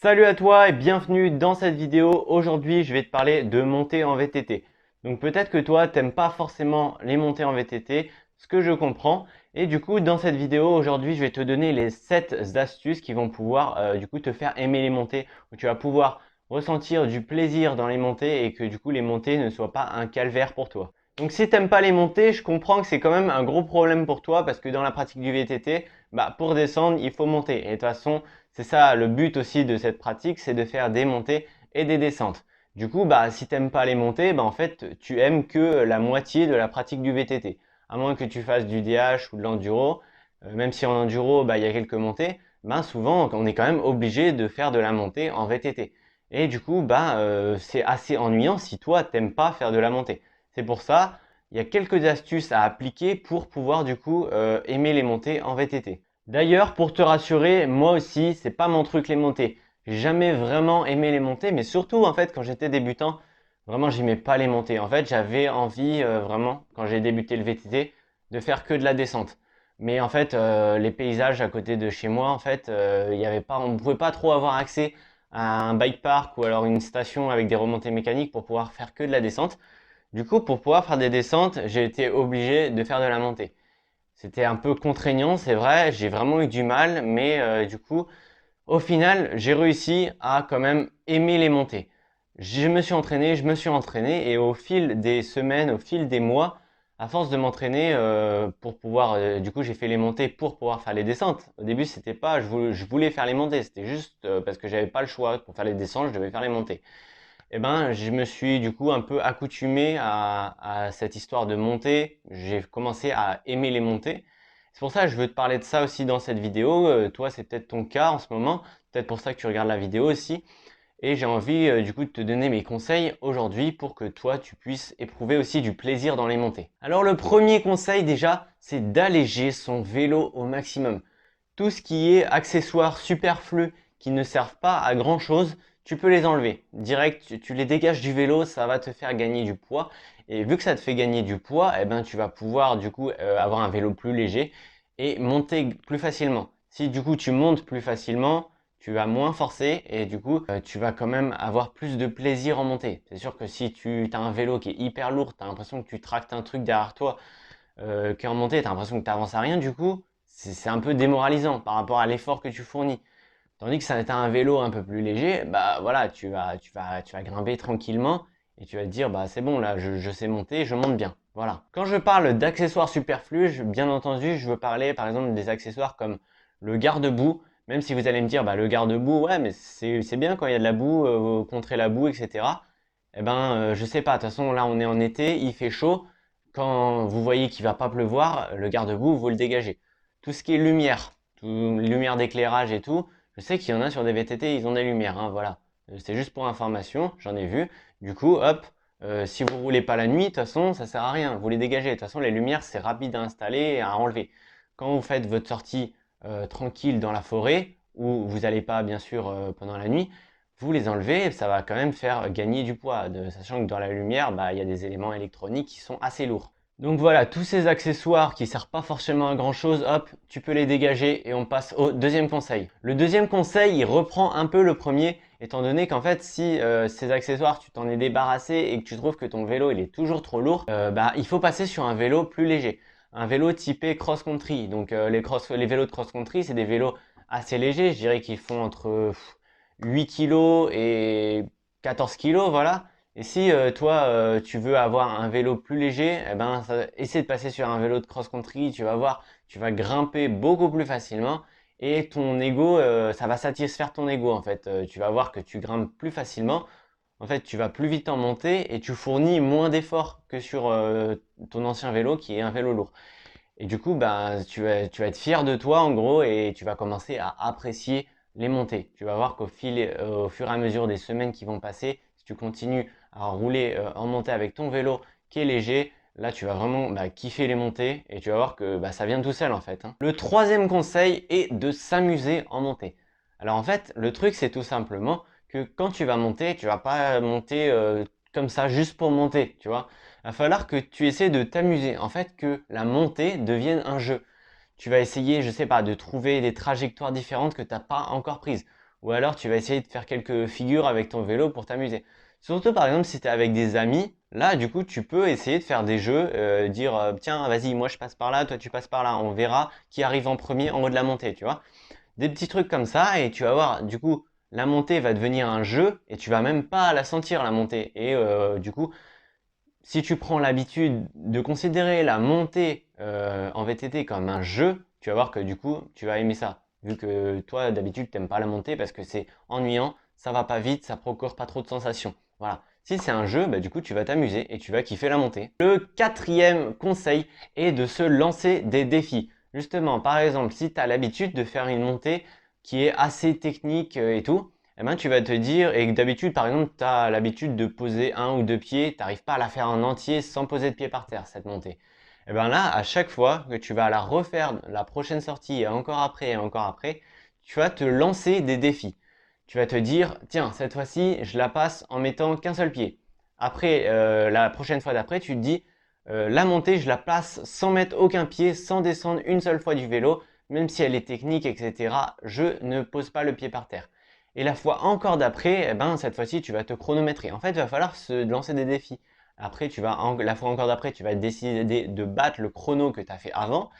Salut à toi et bienvenue dans cette vidéo. Aujourd'hui, je vais te parler de montée en VTT. Donc peut-être que toi, t'aimes pas forcément les montées en VTT, ce que je comprends. Et du coup, dans cette vidéo, aujourd'hui, je vais te donner les 7 astuces qui vont pouvoir te faire aimer les montées, où tu vas pouvoir ressentir du plaisir dans les montées et que du coup, les montées ne soient pas un calvaire pour toi. Donc si t'aimes pas les montées, je comprends que c'est quand même un gros problème pour toi parce que dans la pratique du VTT, pour descendre, il faut monter. Et de toute façon, c'est ça le but aussi de cette pratique, c'est de faire des montées et des descentes. Du coup, si tu n'aimes pas les montées, en fait, tu aimes que la moitié de la pratique du VTT. À moins que tu fasses du DH ou de l'enduro, même si en enduro, il y a quelques montées, souvent, on est quand même obligé de faire de la montée en VTT. Et du coup, c'est assez ennuyant si toi, t'aimes pas faire de la montée. C'est pour ça, il y a quelques astuces à appliquer pour pouvoir du coup aimer les montées en VTT. D'ailleurs, pour te rassurer, moi aussi, c'est pas mon truc les montées. J'ai jamais vraiment aimé les montées, mais surtout en fait quand j'étais débutant, vraiment j'aimais pas les montées. En fait, j'avais envie vraiment quand j'ai débuté le VTT de faire que de la descente. Mais en fait, les paysages à côté de chez moi, en fait, il y avait pas, on ne pouvait pas trop avoir accès à un bike park ou alors une station avec des remontées mécaniques pour pouvoir faire que de la descente. Du coup, pour pouvoir faire des descentes, j'ai été obligé de faire de la montée. C'était un peu contraignant, c'est vrai, j'ai vraiment eu du mal, mais du coup, au final, j'ai réussi à quand même aimer les montées. Je me suis entraîné, et au fil des semaines, au fil des mois, à force de m'entraîner pour pouvoir, du coup, j'ai fait les montées pour pouvoir faire les descentes. Au début, c'était pas, je voulais faire les montées, c'était juste parce que j'avais pas le choix pour faire les descentes, je devais faire les montées. Je me suis du coup un peu accoutumé à cette histoire de montée. J'ai commencé à aimer les montées. C'est pour ça que je veux te parler de ça aussi dans cette vidéo. Toi, c'est peut-être ton cas en ce moment. Peut-être pour ça que tu regardes la vidéo aussi. Et j'ai envie du coup de te donner mes conseils aujourd'hui pour que toi, tu puisses éprouver aussi du plaisir dans les montées. Alors le premier conseil déjà, c'est d'alléger son vélo au maximum. Tout ce qui est accessoires superflus qui ne servent pas à grand chose, tu peux les enlever. Direct, tu les dégages du vélo, ça va te faire gagner du poids. Et vu que ça te fait gagner du poids, tu vas pouvoir du coup avoir un vélo plus léger et monter plus facilement. Si du coup tu montes plus facilement, tu vas moins forcer et du coup tu vas quand même avoir plus de plaisir en montée. C'est sûr que si tu as un vélo qui est hyper lourd, tu as l'impression que tu tractes un truc derrière toi qu'en montée, tu as l'impression que tu avances à rien, du coup, c'est un peu démoralisant par rapport à l'effort que tu fournis. Tandis que si tu as un vélo un peu plus léger, voilà, tu vas grimper tranquillement et tu vas te dire, c'est bon, là, je sais monter, je monte bien. Voilà. Quand je parle d'accessoires superflus, bien entendu, je veux parler par exemple des accessoires comme le garde-boue. Même si vous allez me dire, le garde-boue, ouais, mais c'est bien quand il y a de la boue, contrer la boue, etc. Je sais pas. De toute façon, là, on est en été, il fait chaud. Quand vous voyez qu'il va pas pleuvoir, le garde-boue, vous le dégagez. Tout ce qui est lumière, lumière d'éclairage et tout, je sais qu'il y en a sur des VTT, ils ont des lumières, hein, voilà. C'est juste pour information, j'en ai vu. Du coup, hop, si vous roulez pas la nuit, de toute façon, ça sert à rien, vous les dégagez. De toute façon, les lumières, c'est rapide à installer et à enlever. Quand vous faites votre sortie tranquille dans la forêt, où vous n'allez pas, bien sûr, pendant la nuit, vous les enlevez, ça va quand même faire gagner du poids, sachant que dans la lumière, il y a des éléments électroniques qui sont assez lourds. Donc voilà, tous ces accessoires qui ne servent pas forcément à grand chose, hop, tu peux les dégager et on passe au deuxième conseil. Le deuxième conseil, il reprend un peu le premier, étant donné qu'en fait, si ces accessoires, tu t'en es débarrassé et que tu trouves que ton vélo, il est toujours trop lourd, il faut passer sur un vélo plus léger. Un vélo typé cross-country. Donc les vélos de cross-country, c'est des vélos assez légers, je dirais qu'ils font entre 8 kg et 14 kg, voilà. Et si toi, tu veux avoir un vélo plus léger, essaie de passer sur un vélo de cross-country, tu vas voir, tu vas grimper beaucoup plus facilement et ton ego, ça va satisfaire ton ego en fait. Tu vas voir que tu grimpes plus facilement. En fait, tu vas plus vite en montée et tu fournis moins d'efforts que sur ton ancien vélo qui est un vélo lourd. Et du coup, tu vas être fier de toi en gros et tu vas commencer à apprécier les montées. Tu vas voir au fur et à mesure des semaines qui vont passer, si tu continues à rouler en montée avec ton vélo qui est léger, là tu vas vraiment kiffer les montées et tu vas voir que ça vient tout seul en fait, hein. Le troisième conseil est de s'amuser en montée. Alors en fait, le truc c'est tout simplement que quand tu vas monter, tu vas pas monter comme ça juste pour monter, tu vois. Il va falloir que tu essaies de t'amuser, en fait, que la montée devienne un jeu. Tu vas essayer, je sais pas, de trouver des trajectoires différentes que tu n'as pas encore prises. ou alors tu vas essayer de faire quelques figures avec ton vélo pour t'amuser. Surtout par exemple si tu es avec des amis, là du coup tu peux essayer de faire des jeux, dire tiens vas-y moi je passe par là, toi tu passes par là, on verra qui arrive en premier en haut de la montée, tu vois. Des petits trucs comme ça et tu vas voir du coup la montée va devenir un jeu et tu vas même pas la sentir la montée. Et du coup si tu prends l'habitude de considérer la montée en VTT comme un jeu, tu vas voir que du coup, tu vas aimer ça. Vu que toi, d'habitude, tu n'aimes pas la montée parce que c'est ennuyant, ça va pas vite, ça procure pas trop de sensations. Voilà. Si c'est un jeu, bah, du coup, tu vas t'amuser et tu vas kiffer la montée. Le quatrième conseil est de se lancer des défis. Justement, par exemple, si tu as l'habitude de faire une montée qui est assez technique et tout, eh ben, tu vas te dire, et que d'habitude, par exemple, tu as l'habitude de poser un ou deux pieds, tu n'arrives pas à la faire en entier sans poser de pied par terre, cette montée. Et bien là, à chaque fois que tu vas la refaire la prochaine sortie et encore après, tu vas te lancer des défis. Tu vas te dire, tiens, cette fois-ci, je la passe en mettant qu'un seul pied. Après, la prochaine fois d'après, tu te dis, la montée, je la place sans mettre aucun pied, sans descendre une seule fois du vélo, même si elle est technique, etc. Je ne pose pas le pied par terre. Et la fois encore d'après, eh ben, cette fois-ci, tu vas te chronométrer. En fait, il va falloir se lancer des défis. Après, la fois encore d'après, tu vas décider de battre le chrono que tu as fait avant.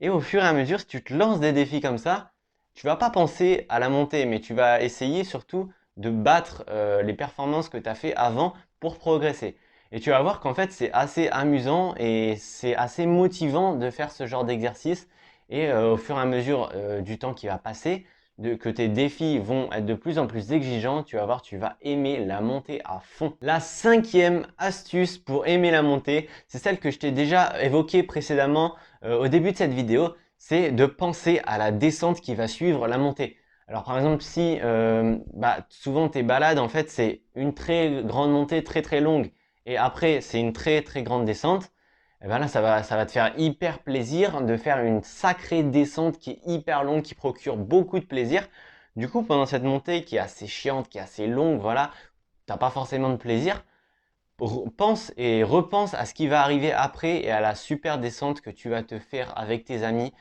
Et au fur et à mesure, si tu te lances des défis comme ça, tu vas pas penser à la montée, mais tu vas essayer surtout de battre les performances que tu as fait avant pour progresser. Et tu vas voir qu'en fait, c'est assez amusant et c'est assez motivant de faire ce genre d'exercice. Et au fur et à mesure du temps qui va passer, que tes défis vont être de plus en plus exigeants, tu vas voir, tu vas aimer la montée à fond. La cinquième astuce pour aimer la montée, c'est celle que je t'ai déjà évoquée précédemment au début de cette vidéo, c'est de penser à la descente qui va suivre la montée. Alors par exemple, si souvent tes balades, en fait, c'est une très grande montée très très longue et après c'est une très très grande descente, et ben là, ça va te faire hyper plaisir de faire une sacrée descente qui est hyper longue, qui procure beaucoup de plaisir. Du coup, pendant cette montée qui est assez chiante, qui est assez longue, voilà, t'as pas forcément de plaisir. Pense et repense à ce qui va arriver après et à la super descente que tu vas te faire avec tes amis.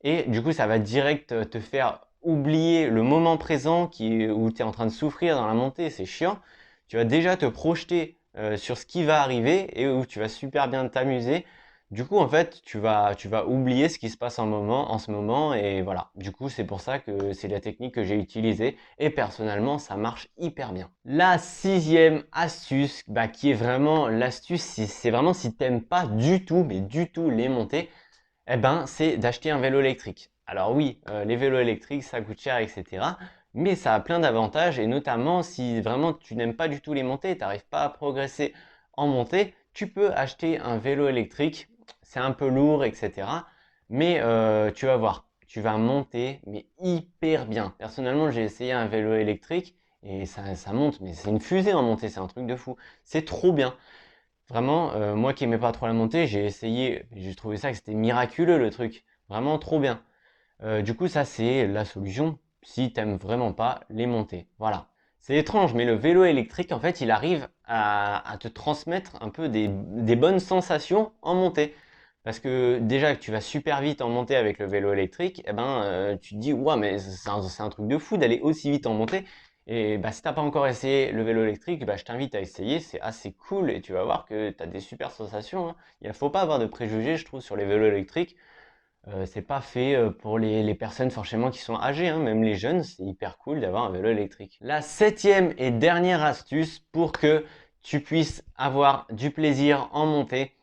Et du coup, ça va direct te faire oublier le moment présent où tu es en train de souffrir dans la montée, c'est chiant. Tu vas déjà te projeter sur ce qui va arriver et où tu vas super bien t'amuser. Du coup, en fait, tu vas oublier ce qui se passe en ce moment et voilà. Du coup, c'est pour ça que c'est la technique que j'ai utilisée et personnellement, ça marche hyper bien. La sixième astuce, qui est vraiment l'astuce, c'est vraiment si tu n'aimes pas du tout, mais du tout les montées, eh ben, c'est d'acheter un vélo électrique. Alors oui, les vélos électriques, ça coûte cher, etc. Mais ça a plein d'avantages et notamment si vraiment tu n'aimes pas du tout les montées, tu n'arrives pas à progresser en montée, tu peux acheter un vélo électrique. C'est un peu lourd, etc. Mais tu vas voir, tu vas monter, mais hyper bien. Personnellement, j'ai essayé un vélo électrique et ça monte, mais c'est une fusée en montée, c'est un truc de fou. C'est trop bien. Vraiment, moi qui aimais pas trop la montée, j'ai essayé, et j'ai trouvé ça que c'était miraculeux le truc. Vraiment trop bien. Du coup, ça c'est la solution si t'aimes vraiment pas les montées. Voilà. C'est étrange, mais le vélo électrique, en fait, il arrive à te transmettre un peu des bonnes sensations en montée. Parce que déjà que tu vas super vite en montée avec le vélo électrique, eh ben, tu te dis, ouais, mais c'est un truc de fou d'aller aussi vite en montée. Et si t'as pas encore essayé le vélo électrique, je t'invite à essayer, c'est assez cool et tu vas voir que tu as des super sensations, hein. Il ne faut pas avoir de préjugés, je trouve, sur les vélos électriques. C'est pas fait pour les personnes forcément qui sont âgées, hein. Même les jeunes, c'est hyper cool d'avoir un vélo électrique. La septième et dernière astuce pour que tu puisses avoir du plaisir en montée,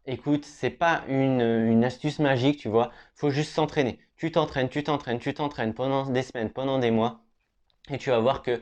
écoute, c'est pas une astuce magique, tu vois, faut juste s'entraîner. Tu t'entraînes, tu t'entraînes, tu t'entraînes pendant des semaines, pendant des mois, et tu vas voir que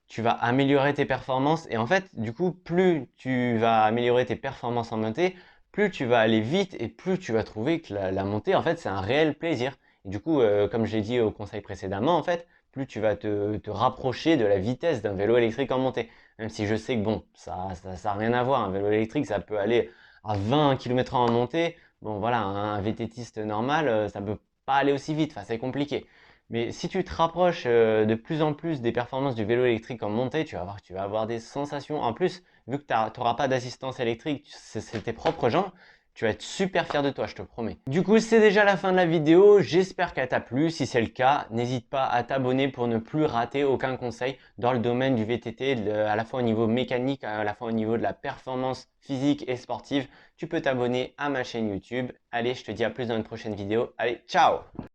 tu vas améliorer tes performances. Et en fait, du coup, plus tu vas améliorer tes performances en montée, plus tu vas aller vite et plus tu vas trouver que la montée, en fait, c'est un réel plaisir. Et du coup, comme j'ai dit au conseil précédemment, en fait, plus tu vas te rapprocher de la vitesse d'un vélo électrique en montée. Même si je sais que bon, ça a rien à voir. Un vélo électrique, ça peut aller à 20 km/h en montée. Bon, voilà, un VTTiste normal, ça peut pas aller aussi vite. Enfin, c'est compliqué. Mais si tu te rapproches de plus en plus des performances du vélo électrique en montée, tu vas voir que tu vas avoir des sensations. En plus, vu que tu n'auras pas d'assistance électrique, c'est tes propres jambes, Tu vas être super fier de toi, je te promets. Du coup, c'est déjà la fin de la vidéo. J'espère qu'elle t'a plu. Si c'est le cas, n'hésite pas à t'abonner pour ne plus rater aucun conseil dans le domaine du VTT, à la fois au niveau mécanique, à la fois au niveau de la performance physique et sportive. Tu peux t'abonner à ma chaîne YouTube. Allez, je te dis à plus dans une prochaine vidéo. Allez, ciao!